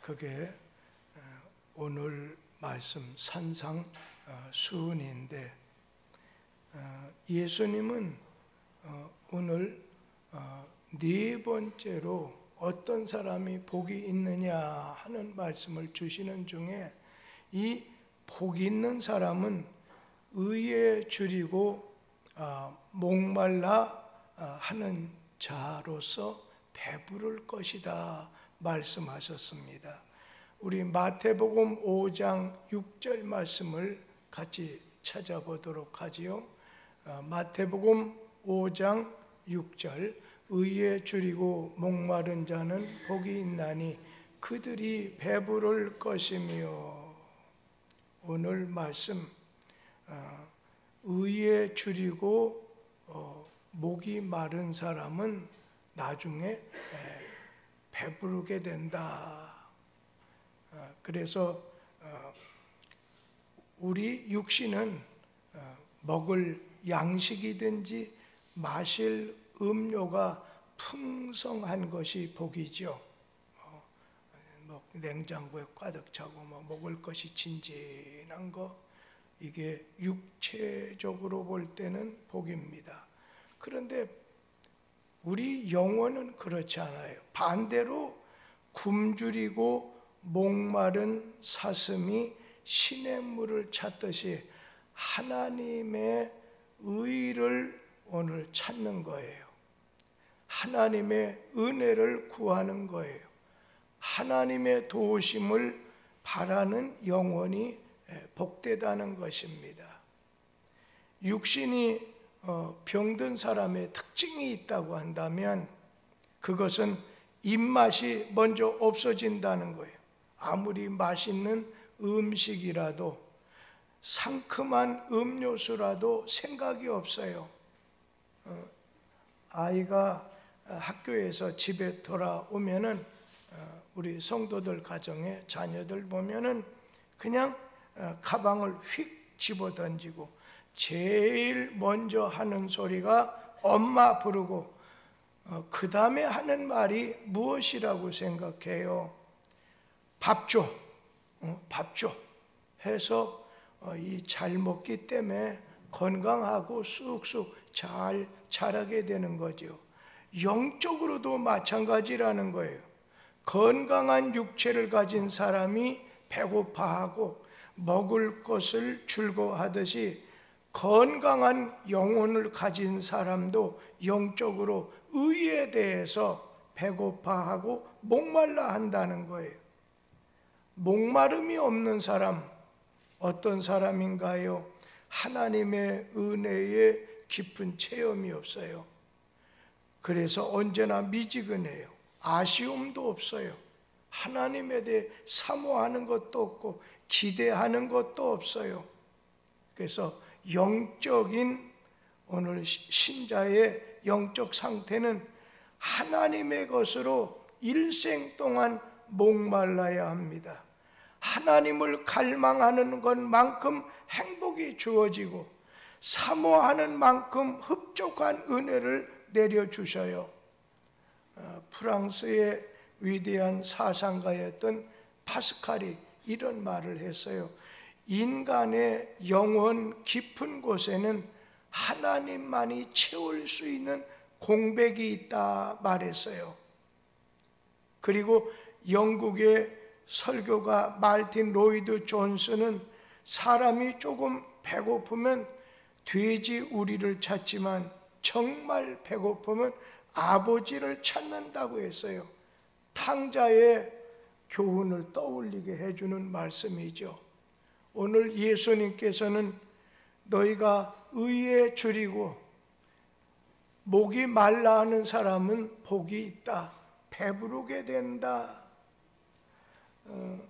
그게 오늘 말씀 산상 수훈인데, 예수님은 오늘 네 번째로 어떤 사람이 복이 있느냐 하는 말씀을 주시는 중에, 이 복이 있는 사람은 의에 줄이고 목말라 하는 자로서 배부를 것이다 말씀하셨습니다. 우리 마태복음 5장 6절 말씀을 같이 찾아보도록 하지요. 마태복음 5장 6절, 의에 줄이고 목마른 자는 복이 있나니 그들이 배부를 것이며. 오늘 말씀, 의에 줄이고 목이 마른 사람은 나중에 배부르게 된다. 그래서 우리 육신은 먹을 양식이든지 마실 음료가 풍성한 것이 복이죠. 냉장고에 가득 차고 먹을 것이 진진한 거, 이게 육체적으로 볼 때는 복입니다. 그런데 우리 영혼은 그렇지 않아요. 반대로 굶주리고 목마른 사슴이 시냇물을 찾듯이 하나님의 의를 오늘 찾는 거예요. 하나님의 은혜를 구하는 거예요. 하나님의 도우심을 바라는 영혼이 복되다는 것입니다. 육신이 병든 사람의 특징이 있다고 한다면 그것은 입맛이 먼저 없어진다는 거예요. 아무리 맛있는 음식이라도, 상큼한 음료수라도 생각이 없어요. 아이가 학교에서 집에 돌아오면은 우리 성도들 가정의 자녀들 보면은 그냥 가방을 휙 집어던지고 제일 먼저 하는 소리가 엄마 부르고, 그 다음에 하는 말이 무엇이라고 생각해요? 밥 줘, 밥 줘 해서 이 잘 먹기 때문에 건강하고 쑥쑥 잘 자라게 되는 거죠. 영적으로도 마찬가지라는 거예요. 건강한 육체를 가진 사람이 배고파하고 먹을 것을 즐거워하듯이, 건강한 영혼을 가진 사람도 영적으로 의에 대해서 배고파하고 목말라 한다는 거예요. 목마름이 없는 사람, 어떤 사람인가요? 하나님의 은혜에 깊은 체험이 없어요. 그래서 언제나 미지근해요. 아쉬움도 없어요. 하나님에 대해 사모하는 것도 없고 기대하는 것도 없어요. 그래서 영적인 오늘 신자의 영적 상태는 하나님의 것으로 일생 동안 목말라야 합니다. 하나님을 갈망하는 것만큼 행복이 주어지고 사모하는 만큼 흡족한 은혜를 내려주셔요. 프랑스의 위대한 사상가였던 파스칼이 이런 말을 했어요. 인간의 영혼 깊은 곳에는 하나님만이 채울 수 있는 공백이 있다 말했어요. 그리고 영국의 설교가 말틴 로이드 존스는 사람이 조금 배고프면 돼지 우리를 찾지만 정말 배고프면 아버지를 찾는다고 했어요. 탕자의 교훈을 떠올리게 해주는 말씀이죠. 오늘 예수님께서는 너희가 의에 줄이고 목이 말라 하는 사람은 복이 있다, 배부르게 된다.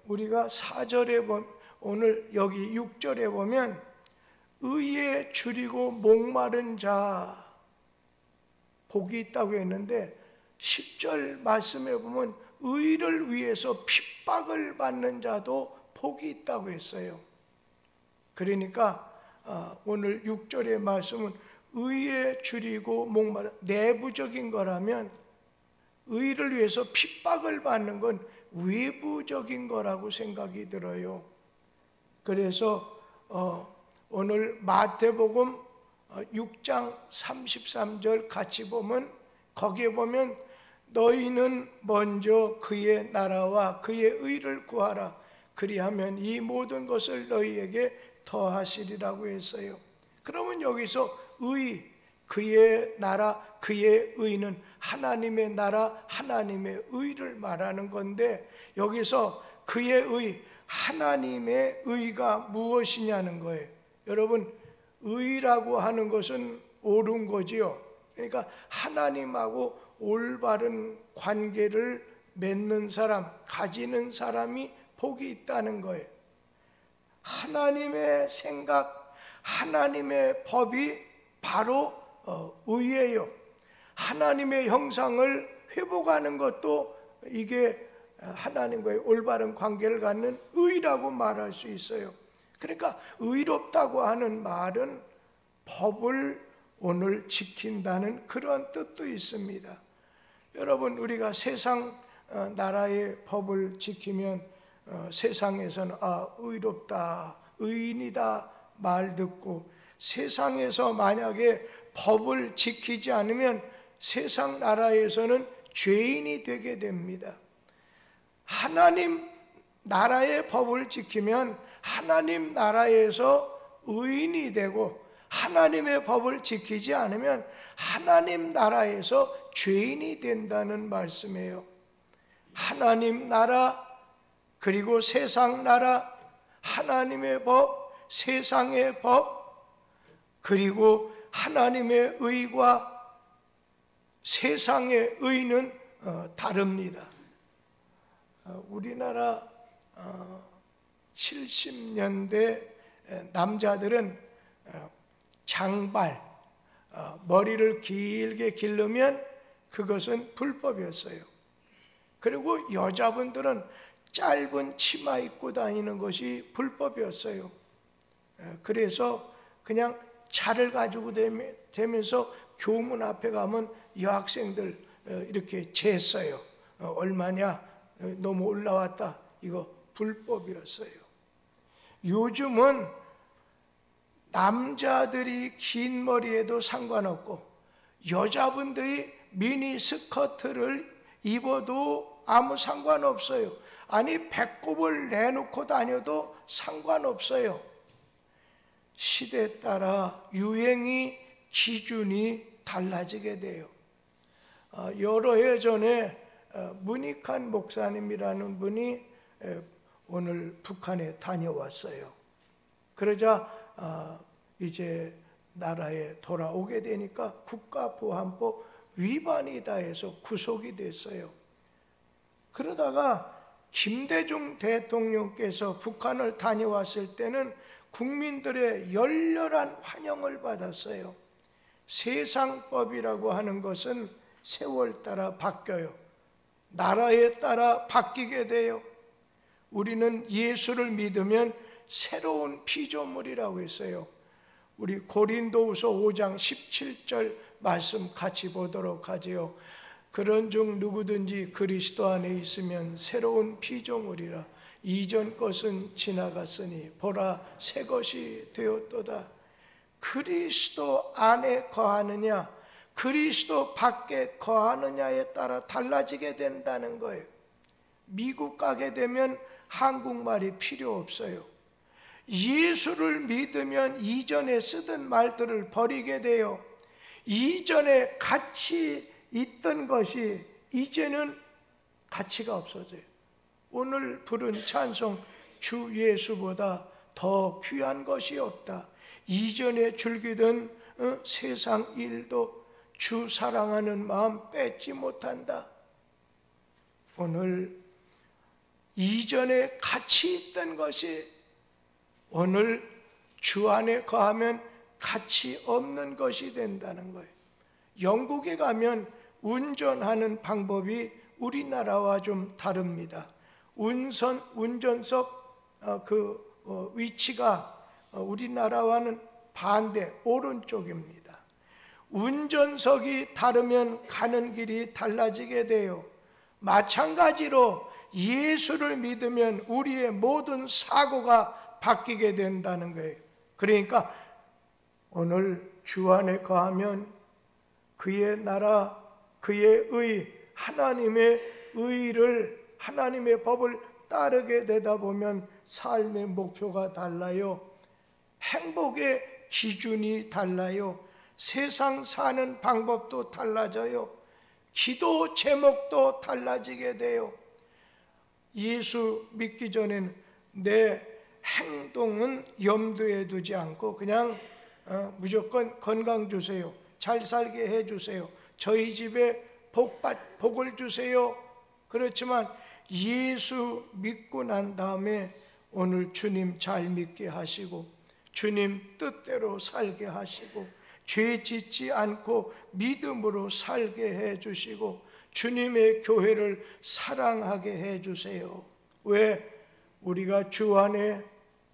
우리가 4절에 보면, 오늘 여기 6절에 보면 의에 줄이고 목마른 자 복이 있다고 했는데, 10절 말씀에 보면 의를 위해서 핍박을 받는 자도 복이 있다고 했어요. 그러니까 오늘 6절의 말씀은 의에 줄이고 목마른, 내부적인 거라면 의를 위해서 핍박을 받는 건 외부적인 거라고 생각이 들어요. 그래서 오늘 마태복음 6장 33절 같이 보면, 거기에 보면 너희는 먼저 그의 나라와 그의 의를 구하라. 그리하면 이 모든 것을 너희에게 더하시리라고 했어요. 그러면 여기서 그의 나라, 그의 의는 하나님의 나라, 하나님의 의를 말하는 건데, 여기서 그의 의, 하나님의 의가 무엇이냐는 거예요. 여러분, 의라고 하는 것은 옳은 거지요. 그러니까 하나님하고 올바른 관계를 맺는 사람, 가지는 사람이 복이 있다는 거예요. 하나님의 생각, 하나님의 법이 바로 의예요. 하나님의 형상을 회복하는 것도 이게 하나님과의 올바른 관계를 갖는 의라고 말할 수 있어요. 그러니까 의롭다고 하는 말은 법을 오늘 지킨다는 그런 뜻도 있습니다. 여러분, 우리가 세상 나라의 법을 지키면 세상에서는 의롭다, 의인이다 말 듣고, 세상에서 만약에 법을 지키지 않으면 세상 나라에서는 죄인이 되게 됩니다. 하나님 나라의 법을 지키면 하나님 나라에서 의인이 되고, 하나님의 법을 지키지 않으면 하나님 나라에서 죄인이 된다는 말씀이에요. 하나님 나라, 그리고 세상 나라, 하나님의 법, 세상의 법, 그리고 하나님의 의와 세상의 의는 다릅니다. 우리나라 70년대 남자들은 장발, 머리를 길게 기르면 그것은 불법이었어요. 그리고 여자분들은 짧은 치마 입고 다니는 것이 불법이었어요. 그래서 그냥 차를 가지고 되면서 교문 앞에 가면 여학생들 이렇게 쟀어요. 얼마냐? 너무 올라왔다. 이거 불법이었어요. 요즘은 남자들이 긴 머리에도 상관없고 여자분들이 미니 스커트를 입어도 아무 상관없어요. 아니, 배꼽을 내놓고 다녀도 상관없어요. 시대에 따라 유행이, 기준이 달라지게 돼요. 여러 해 전에 문익환 목사님이라는 분이 오늘 북한에 다녀왔어요. 그러자 이제 나라에 돌아오게 되니까 국가보안법 위반이다 해서 구속이 됐어요. 그러다가 김대중 대통령께서 북한을 다녀왔을 때는 국민들의 열렬한 환영을 받았어요. 세상법이라고 하는 것은 세월 따라 바뀌어요. 나라에 따라 바뀌게 돼요. 우리는 예수를 믿으면 새로운 피조물이라고 했어요. 우리 고린도후서 5장 17절 말씀 같이 보도록 하지요. 그런즉 누구든지 그리스도 안에 있으면 새로운 피조물이라. 이전 것은 지나갔으니 보라 새 것이 되었도다. 그리스도 안에 거하느냐, 그리스도 밖에 거하느냐에 따라 달라지게 된다는 거예요. 미국 가게 되면 한국말이 필요 없어요. 예수를 믿으면 이전에 쓰던 말들을 버리게 돼요. 이전에 같이 있던 것이 이제는 가치가 없어져요. 오늘 부른 찬송, 주 예수보다 더 귀한 것이 없다. 이전에 즐기던 세상 일도 주 사랑하는 마음 뺏지 못한다. 오늘 이전에 같이 있던 것이 오늘 주 안에 거하면 가치 없는 것이 된다는 거예요. 영국에 가면 운전하는 방법이 우리나라와 좀 다릅니다. 운전석 위치가 우리나라와는 반대, 오른쪽입니다. 운전석이 다르면 가는 길이 달라지게 돼요. 마찬가지로 예수를 믿으면 우리의 모든 사고가 바뀌게 된다는 거예요. 그러니까 오늘 주 안에 거하면 그의 나라, 그의 의, 하나님의 의를, 하나님의 법을 따르게 되다 보면 삶의 목표가 달라요. 행복의 기준이 달라요. 세상 사는 방법도 달라져요. 기도 제목도 달라지게 돼요. 예수 믿기 전에는 내 행동은 염두에 두지 않고 그냥 무조건 건강 주세요, 잘 살게 해주세요, 저희 집에 복을 주세요. 그렇지만 예수 믿고 난 다음에 오늘 주님 잘 믿게 하시고 주님 뜻대로 살게 하시고 죄 짓지 않고 믿음으로 살게 해주시고 주님의 교회를 사랑하게 해주세요. 왜? 우리가 주 안에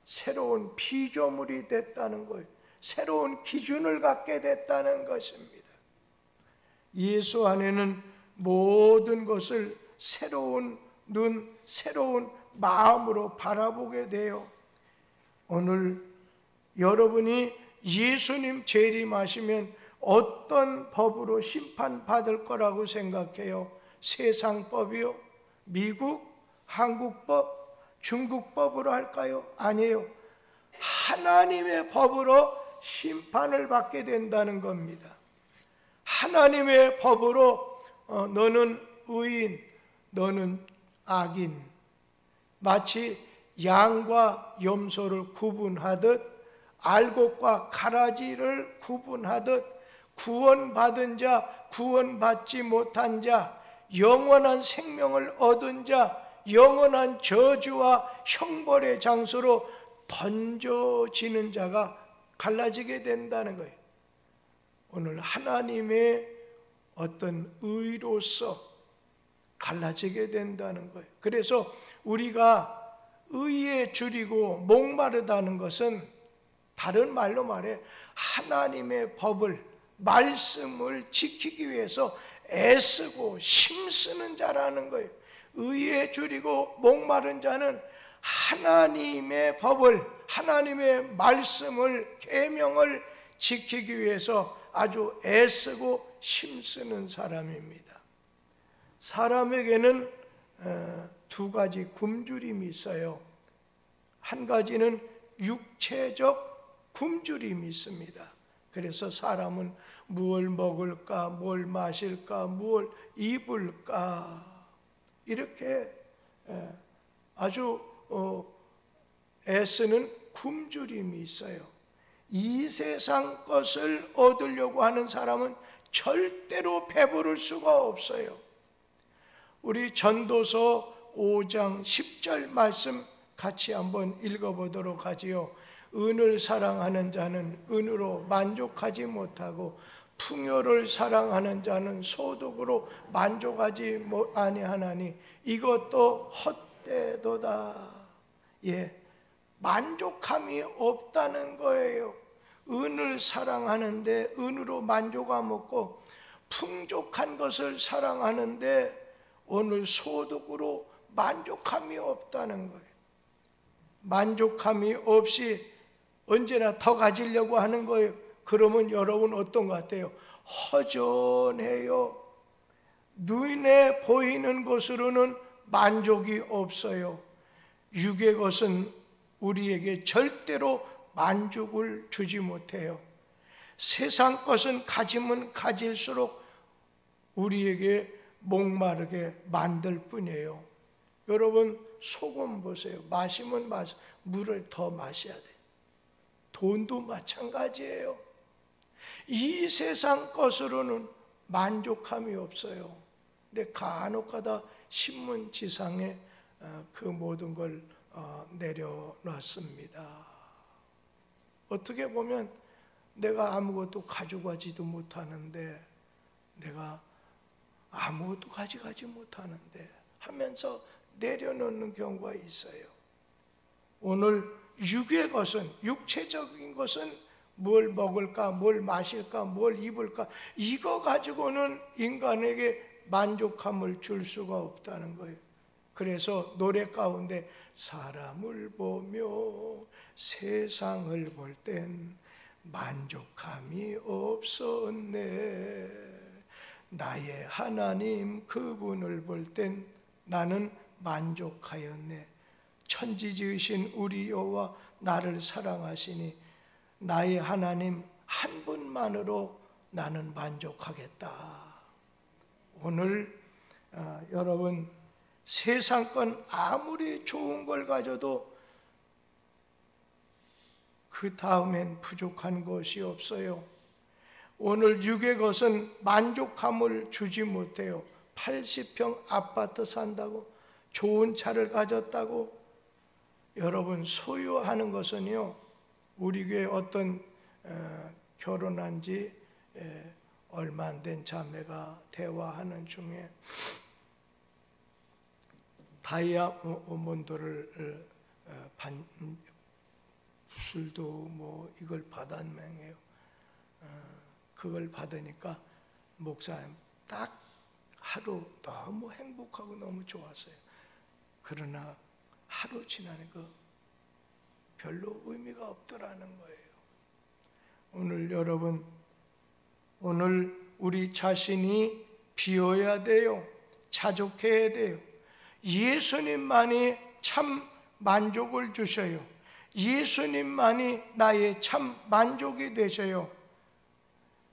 새로운 피조물이 됐다는 거예요. 새로운 기준을 갖게 됐다는 것입니다. 예수 안에는 모든 것을 새로운 눈, 새로운 마음으로 바라보게 돼요. 오늘 여러분이 예수님 재림하시면 어떤 법으로 심판받을 거라고 생각해요? 세상법이요? 미국, 한국법, 중국법으로 할까요? 아니에요. 하나님의 법으로 심판을 받게 된다는 겁니다. 하나님의 법으로 너는 의인, 너는 악인, 마치 양과 염소를 구분하듯 알곡과 가라지를 구분하듯 구원받은 자, 구원받지 못한 자, 영원한 생명을 얻은 자, 영원한 저주와 형벌의 장소로 던져지는 자가 갈라지게 된다는 거예요. 오늘 하나님의 어떤 의로서 갈라지게 된다는 거예요. 그래서 우리가 의에 줄이고 목마르다는 것은 다른 말로 말해 하나님의 법을, 말씀을 지키기 위해서 애쓰고 힘쓰는 자라는 거예요. 의에 줄이고 목마른 자는 하나님의 법을, 하나님의 말씀을, 계명을 지키기 위해서 아주 애쓰고 힘쓰는 사람입니다. 사람에게는 두 가지 굶주림이 있어요. 한 가지는 육체적 굶주림이 있습니다. 그래서 사람은 무엇을 먹을까, 뭘 마실까, 무엇을 입을까, 이렇게 아주 애쓰는 굶주림이 있어요. 이 세상 것을 얻으려고 하는 사람은 절대로 배부를 수가 없어요. 우리 전도서 5장 10절 말씀 같이 한번 읽어보도록 하지요. 은을 사랑하는 자는 은으로 만족하지 못하고 풍요를 사랑하는 자는 소득으로 만족하지 아니하나니 이것도 헛되도다. 예, 만족함이 없다는 거예요. 은을 사랑하는데 은으로 만족함 없고 풍족한 것을 사랑하는데 오늘 소득으로 만족함이 없다는 거예요. 만족함이 없이 언제나 더 가지려고 하는 거예요. 그러면 여러분 어떤 것 같아요? 허전해요. 눈에 보이는 것으로는 만족이 없어요. 육의 것은 우리에게 절대로 만족을 주지 못해요. 세상 것은 가지면 가질수록 우리에게 목마르게 만들 뿐이에요. 여러분 소금 보세요. 마시면 물을 더 마셔야 돼요. 돈도 마찬가지예요. 이 세상 것으로는 만족함이 없어요. 근데 간혹가다 신문지상에 그 모든 걸 내려놨습니다. 어떻게 보면 내가 아무것도 가져가지도 못하는데, 내가 아무것도 가져가지 못하는데 하면서 내려놓는 경우가 있어요. 오늘 육의 것은, 육체적인 것은 뭘 먹을까, 뭘 마실까, 뭘 입을까, 이거 가지고는 인간에게 만족함을 줄 수가 없다는 거예요. 그래서 노래 가운데 사람을 보며 세상을 볼 땐 만족함이 없었네. 나의 하나님 그분을 볼 땐 나는 만족하였네. 천지 지으신 우리 여호와 나를 사랑하시니 나의 하나님 한 분만으로 나는 만족하겠다. 오늘 여러분, 세상 건 아무리 좋은 걸 가져도 그 다음엔 부족한 것이 없어요. 오늘 육의 것은 만족함을 주지 못해요. 80평 아파트 산다고, 좋은 차를 가졌다고. 여러분, 소유하는 것은요, 우리 교회 어떤 결혼한 지 얼마 안 된 자매가 대화하는 중에 다이아몬드를 술도 뭐 이걸 받았맹해요. 그걸 받으니까 목사님 딱 하루 너무 행복하고 너무 좋았어요. 그러나 하루 지나니까 별로 의미가 없더라는 거예요. 오늘 여러분, 오늘 우리 자신이 비워야 돼요. 자족해야 돼요. 예수님만이 참 만족을 주셔요. 예수님만이 나의 참 만족이 되셔요.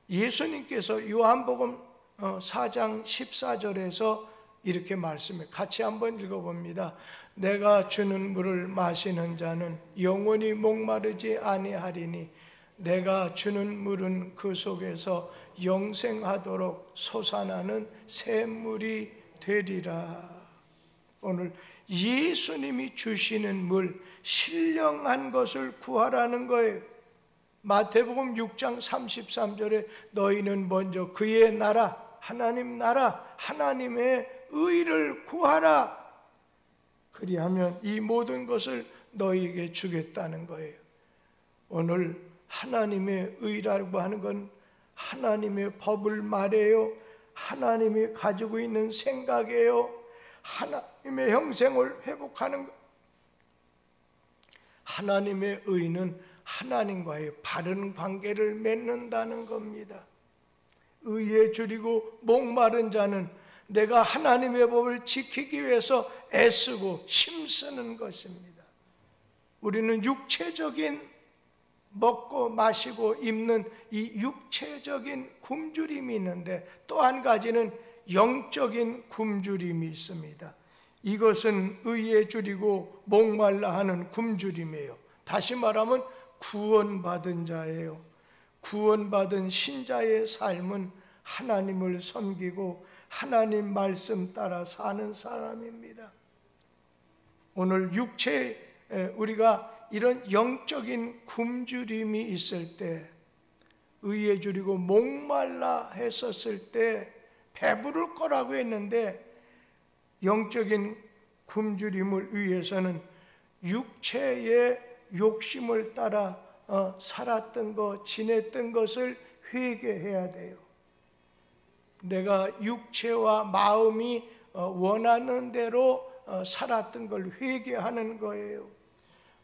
예수님께서 요한복음 4장 14절에서 이렇게 말씀해, 같이 한번 읽어봅니다. 내가 주는 물을 마시는 자는 영원히 목마르지 아니하리니 내가 주는 물은 그 속에서 영생하도록 솟아나는 샘물이 되리라. 오늘 예수님이 주시는 물, 신령한 것을 구하라는 거예요. 마태복음 6장 33절에 너희는 먼저 그의 나라, 하나님 나라, 하나님의 의를 구하라. 그리하면 이 모든 것을 너희에게 주겠다는 거예요. 오늘 하나님의 의라고 하는 건 하나님의 법을 말해요. 하나님이 가지고 있는 생각이에요. 하나님의 형생을 회복하는 것. 하나님의 의는 하나님과의 바른 관계를 맺는다는 겁니다. 의에 줄이고 목마른 자는 내가 하나님의 법을 지키기 위해서 애쓰고 힘쓰는 것입니다. 우리는 육체적인 먹고 마시고 입는 이 육체적인 굶주림이 있는데 또 한 가지는 영적인 굶주림이 있습니다. 이것은 의에 줄이고 목말라 하는 굶주림이에요. 다시 말하면 구원받은 자예요. 구원받은 신자의 삶은 하나님을 섬기고 하나님 말씀 따라 사는 사람입니다. 오늘 우리가 이런 영적인 굶주림이 있을 때, 의에 줄이고 목말라 했었을 때 배부를 거라고 했는데, 영적인 굶주림을 위해서는 육체의 욕심을 따라 살았던 것, 지냈던 것을 회개해야 돼요. 내가 육체와 마음이 원하는 대로 살았던 걸 회개하는 거예요.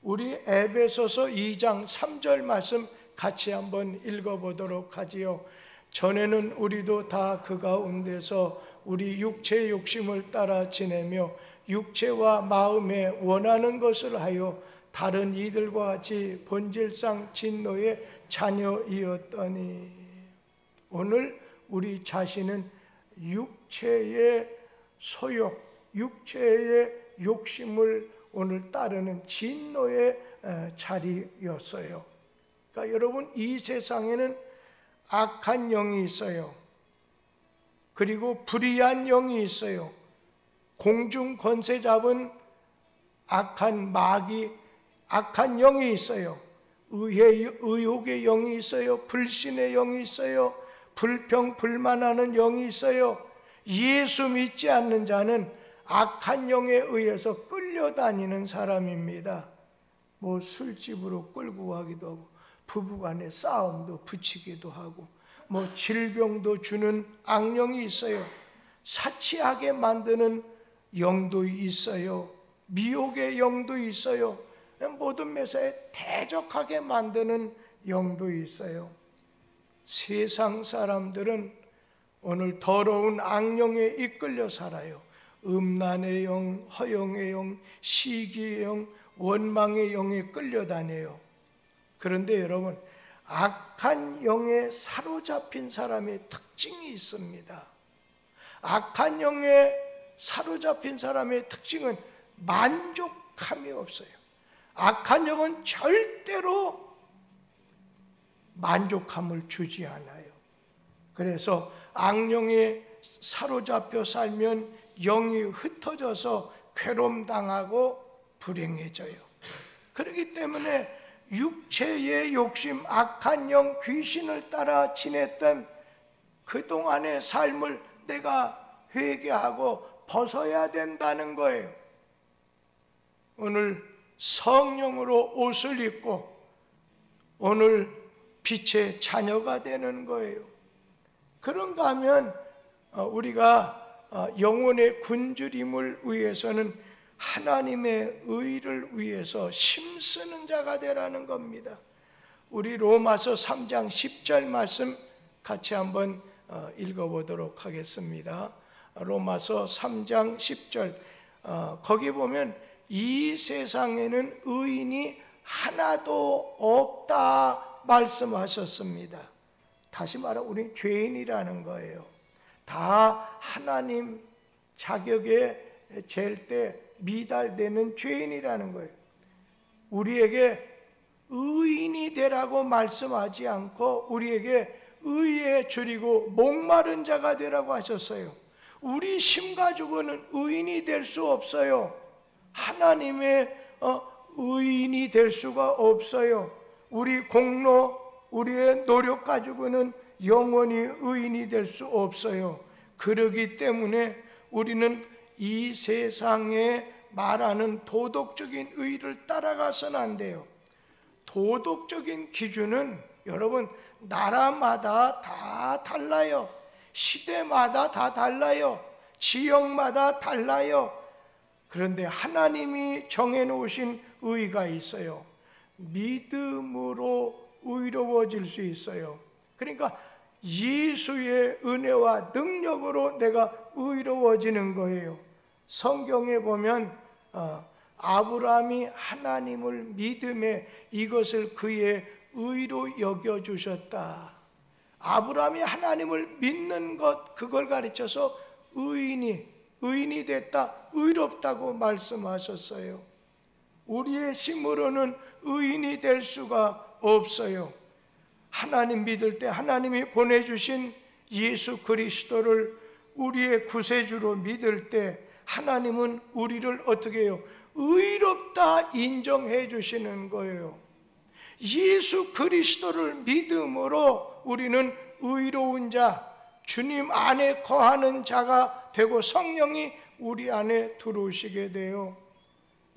우리 에베소서 2장 3절 말씀 같이 한번 읽어보도록 하지요. 전에는 우리도 다 그 가운데서 우리 육체의 욕심을 따라 지내며 육체와 마음에 원하는 것을 하여 다른 이들과 같이 본질상 진노의 자녀이었더니, 오늘 우리 자신은 육체의 소욕, 육체의 욕심을 오늘 따르는 진노의 자리였어요. 그러니까 여러분, 이 세상에는 악한 영이 있어요. 그리고 불의한 영이 있어요. 공중 권세 잡은 악한 마귀, 악한 영이 있어요. 의혹의 영이 있어요. 불신의 영이 있어요. 불평, 불만하는 영이 있어요. 예수 믿지 않는 자는 악한 영에 의해서 끌려다니는 사람입니다. 뭐 술집으로 끌고 가기도 하고, 부부간의 싸움도 붙이기도 하고, 질병도 주는 악령이 있어요. 사치하게 만드는 영도 있어요. 미혹의 영도 있어요. 모든 매사에 대적하게 만드는 영도 있어요. 세상 사람들은 오늘 더러운 악령에 이끌려 살아요. 음란의 영, 허영의 영, 시기의 영, 원망의 영에 끌려다녀요. 그런데 여러분, 악한 영에 사로잡힌 사람의 특징이 있습니다. 악한 영에 사로잡힌 사람의 특징은 만족함이 없어요. 악한 영은 절대로 만족함을 주지 않아요. 그래서 악령에 사로잡혀 살면 영이 흩어져서 괴로움당하고 불행해져요. 그렇기 때문에 육체의 욕심, 악한 영, 귀신을 따라 지냈던 그동안의 삶을 내가 회개하고 벗어야 된다는 거예요. 오늘 성령으로 옷을 입고 오늘 빛의 자녀가 되는 거예요. 그런가 하면 우리가 영혼의 굶주림을 위해서는 하나님의 의를 위해서 힘쓰는 자가 되라는 겁니다. 우리 로마서 3장 10절 말씀 같이 한번 읽어보도록 하겠습니다. 로마서 3장 10절, 거기 보면 이 세상에는 의인이 하나도 없다 말씀하셨습니다. 다시 말하면 우리는 죄인이라는 거예요. 다 하나님 자격에 잴 때 미달되는 죄인이라는 거예요. 우리에게 의인이 되라고 말씀하지 않고 우리에게 의에 줄이고 목마른 자가 되라고 하셨어요. 우리 힘 가지고는 의인이 될 수 없어요. 하나님의 의인이 될 수가 없어요. 우리 공로, 우리의 노력 가지고는 영원히 의인이 될 수 없어요. 그러기 때문에 우리는 이 세상에 말하는 도덕적인 의를 따라가서는 안 돼요. 도덕적인 기준은 여러분 나라마다 다 달라요. 시대마다 다 달라요. 지역마다 달라요. 그런데 하나님이 정해놓으신 의가 있어요. 믿음으로 의로워질 수 있어요. 그러니까 예수의 은혜와 능력으로 내가 의로워지는 거예요. 성경에 보면 아브라함이 하나님을 믿음에 이것을 그의 의로 여겨주셨다. 아브라함이 하나님을 믿는 것, 그걸 가르쳐서 의인이 됐다, 의롭다고 말씀하셨어요. 우리의 힘으로는 의인이 될 수가 없어요. 하나님 믿을 때 하나님이 보내주신 예수 그리스도를 우리의 구세주로 믿을 때 하나님은 우리를 어떻게 해요? 의롭다 인정해 주시는 거예요. 예수 그리스도를 믿음으로 우리는 의로운 자, 주님 안에 거하는 자가 되고 성령이 우리 안에 들어오시게 돼요.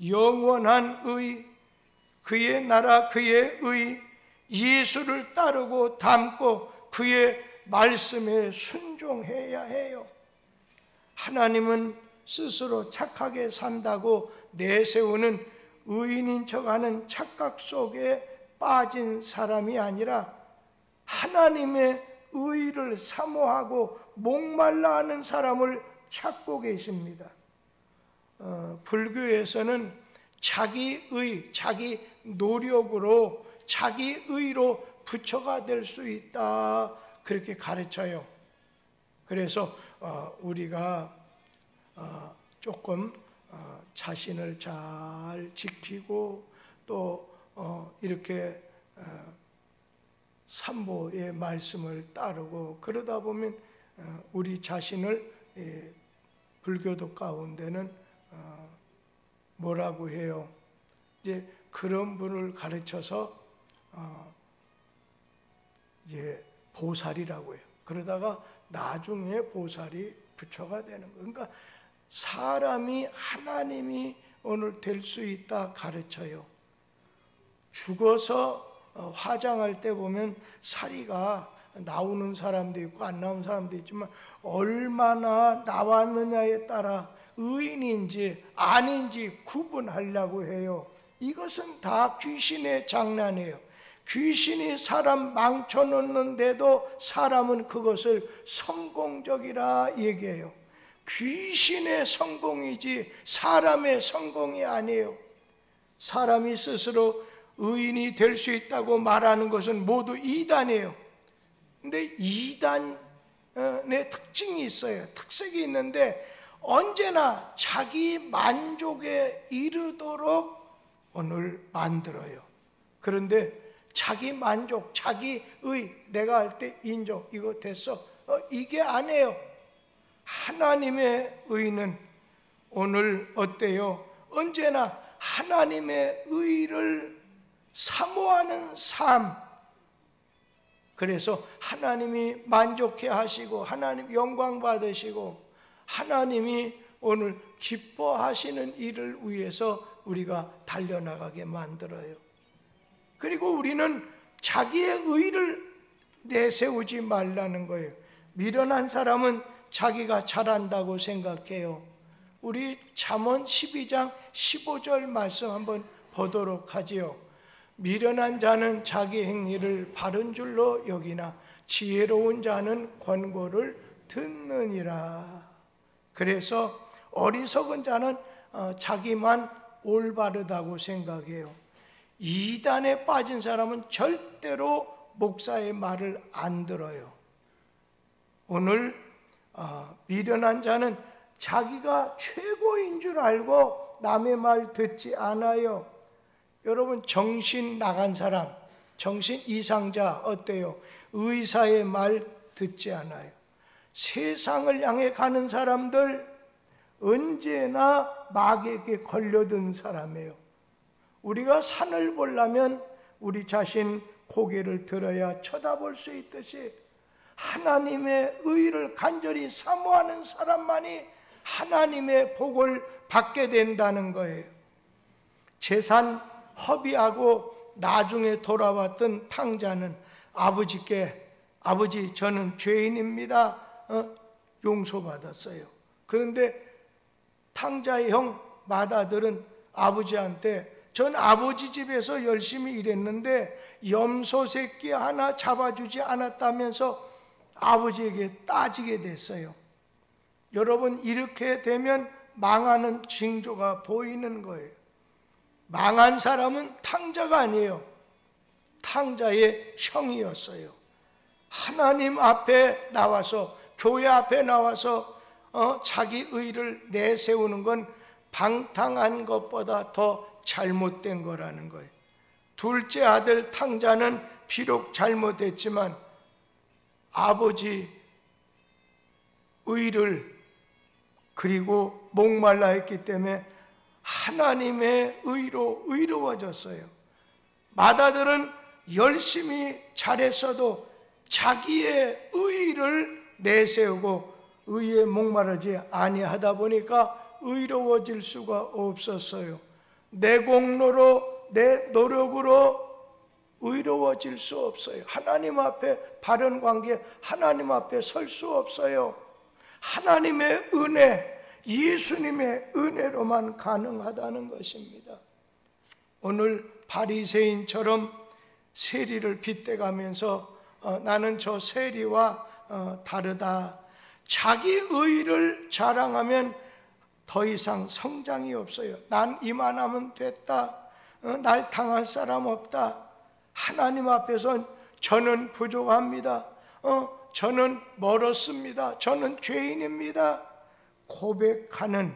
영원한 의, 그의 나라, 그의 의, 예수를 따르고 닮고 그의 말씀에 순종해야 해요. 하나님은 스스로 착하게 산다고 내세우는 의인인 척하는 착각 속에 빠진 사람이 아니라 하나님의 의를 사모하고 목말라 하는 사람을 찾고 계십니다. 불교에서는 자기 의, 자기 노력으로 자기 의로 부처가 될 수 있다, 그렇게 가르쳐요. 그래서 우리가 조금 자신을 잘 지키고 또 이렇게 삼보의 말씀을 따르고 그러다 보면 우리 자신을 불교도 가운데는 뭐라고 해요? 이제 그런 분을 가르쳐서 이제 보살이라고 해요. 그러다가 나중에 보살이 부처가 되는 거예요. 그러니까 사람이 하나님이 오늘 될 수 있다 가르쳐요. 죽어서 화장할 때 보면 사리가 나오는 사람도 있고 안 나오는 사람도 있지만 얼마나 나왔느냐에 따라 의인인지 아닌지 구분하려고 해요. 이것은 다 귀신의 장난이에요. 귀신이 사람 망쳐놓는데도 사람은 그것을 성공적이라 얘기해요. 귀신의 성공이지 사람의 성공이 아니에요. 사람이 스스로 의인이 될 수 있다고 말하는 것은 모두 이단이에요. 근데 이단의 특징이 있어요. 특색이 있는데 언제나 자기 만족에 이르도록 오늘 만들어요. 그런데 자기 만족, 자기의, 내가 할 때 인정, 이거 됐어, 이게 아니에요. 하나님의 의는 오늘 어때요? 언제나 하나님의 의를 사모하는 삶. 그래서 하나님이 만족해 하시고 하나님 영광 받으시고 하나님이 오늘 기뻐하시는 일을 위해서 우리가 달려나가게 만들어요. 그리고 우리는 자기의 의를 내세우지 말라는 거예요. 미련한 사람은 자기가 잘한다고 생각해요. 우리 잠언 12장 15절 말씀 한번 보도록 하지요. 미련한 자는 자기 행위를 바른 줄로 여기나 지혜로운 자는 권고를 듣느니라. 그래서 어리석은 자는 자기만 올바르다고 생각해요. 이단에 빠진 사람은 절대로 목사의 말을 안 들어요. 오늘 미련한 자는 자기가 최고인 줄 알고 남의 말 듣지 않아요. 여러분, 정신 나간 사람, 정신 이상자 어때요? 의사의 말 듣지 않아요. 세상을 향해 가는 사람들 언제나 마귀에게 걸려든 사람이에요. 우리가 산을 보려면 우리 자신 고개를 들어야 쳐다볼 수 있듯이 하나님의 의를 간절히 사모하는 사람만이 하나님의 복을 받게 된다는 거예요. 재산 허비하고 나중에 돌아왔던 탕자는 아버지께, 아버지 저는 죄인입니다, 용서받았어요. 그런데 탕자의 형 맏아들은 아버지한테 전 아버지 집에서 열심히 일했는데 염소 새끼 하나 잡아주지 않았다면서 아버지에게 따지게 됐어요. 여러분, 이렇게 되면 망하는 징조가 보이는 거예요. 망한 사람은 탕자가 아니에요. 탕자의 형이었어요. 하나님 앞에 나와서, 교회 앞에 나와서 자기 의를 내세우는 건 방탕한 것보다 더 잘못된 거라는 거예요. 둘째 아들 탕자는 비록 잘못했지만 아버지 의를 그리고 목말라 했기 때문에 하나님의 의로 의로워졌어요. 맏아들은 열심히 잘했어도 자기의 의를 내세우고 의에 목마르지 아니하다 보니까 의로워질 수가 없었어요. 내 공로로, 내 노력으로 의로워질 수 없어요. 하나님 앞에 바른 관계, 하나님 앞에 설 수 없어요. 하나님의 은혜, 예수님의 은혜로만 가능하다는 것입니다. 오늘 바리새인처럼 세리를 빗대가면서 나는 저 세리와 다르다, 자기 의를 자랑하면 더 이상 성장이 없어요. 난 이만하면 됐다, 날 당할 사람 없다, 하나님 앞에선 저는 부족합니다, 저는 멀었습니다, 저는 죄인입니다 고백하는,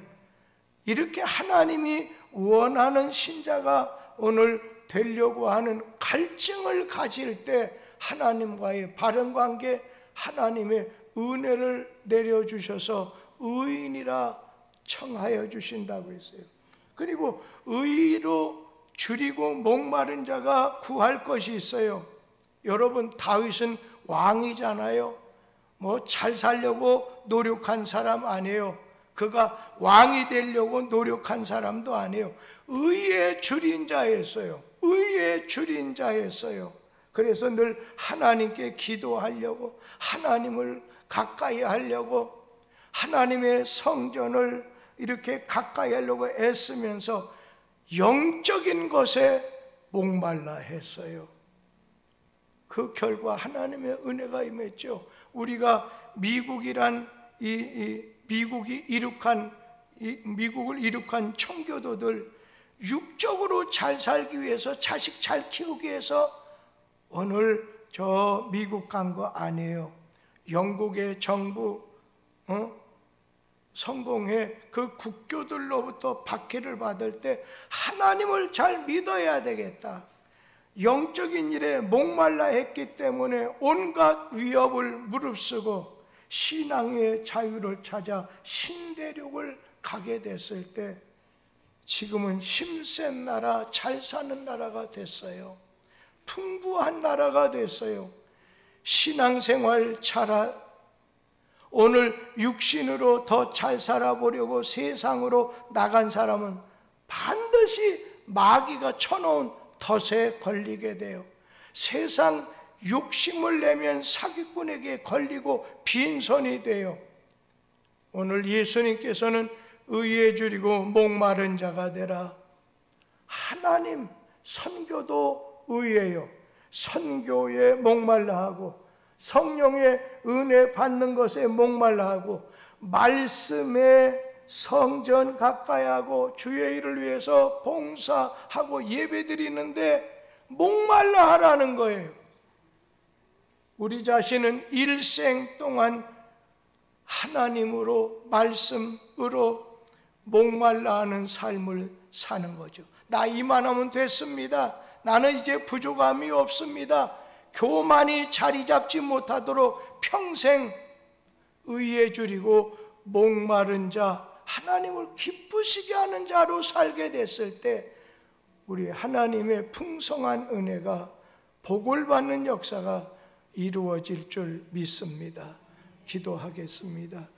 이렇게 하나님이 원하는 신자가 오늘 되려고 하는 갈증을 가질 때 하나님과의 바른 관계, 하나님의 은혜를 내려주셔서 의인이라 청하여 주신다고 했어요. 그리고 의로 줄이고 목마른 자가 구할 것이 있어요. 여러분, 다윗은 왕이잖아요. 뭐 잘 살려고 노력한 사람 아니에요. 그가 왕이 되려고 노력한 사람도 아니에요. 의의 줄인 자였어요. 의의 줄인 자였어요. 그래서 늘 하나님께 기도하려고, 하나님을 가까이 하려고, 하나님의 성전을 이렇게 가까이 하려고 애쓰면서 영적인 것에 목말라 했어요. 그 결과 하나님의 은혜가 임했죠. 우리가 미국이란 미국을 이룩한 청교도들, 육적으로 잘 살기 위해서, 자식 잘 키우기 위해서 오늘 저 미국 간 거 아니에요. 영국의 정부 성공해 그 국교들로부터 박해를 받을 때 하나님을 잘 믿어야 되겠다, 영적인 일에 목말라 했기 때문에 온갖 위협을 무릅쓰고 신앙의 자유를 찾아 신대륙을 가게 됐을 때 지금은 힘센 나라, 잘 사는 나라가 됐어요. 풍부한 나라가 됐어요. 신앙생활 오늘 육신으로 더 잘 살아보려고 세상으로 나간 사람은 반드시 마귀가 쳐놓은 덫에 걸리게 돼요. 세상 욕심을 내면 사기꾼에게 걸리고 빈손이 돼요. 오늘 예수님께서는 의에 줄이고 목마른 자가 되라. 하나님 선교도 의예요. 선교에 목말라 하고, 성령의 은혜 받는 것에 목말라 하고, 말씀에 성전 가까이 하고 주의 일을 위해서 봉사하고 예배드리는데 목말라 하라는 거예요. 우리 자신은 일생 동안 하나님으로, 말씀으로 목말라 하는 삶을 사는 거죠. 나 이만하면 됐습니다. 나는 이제 부족함이 없습니다. 교만이 자리 잡지 못하도록 평생 의에 줄이고 목마른 자, 하나님을 기쁘시게 하는 자로 살게 됐을 때 우리 하나님의 풍성한 은혜가, 복을 받는 역사가 이루어질 줄 믿습니다. 기도하겠습니다.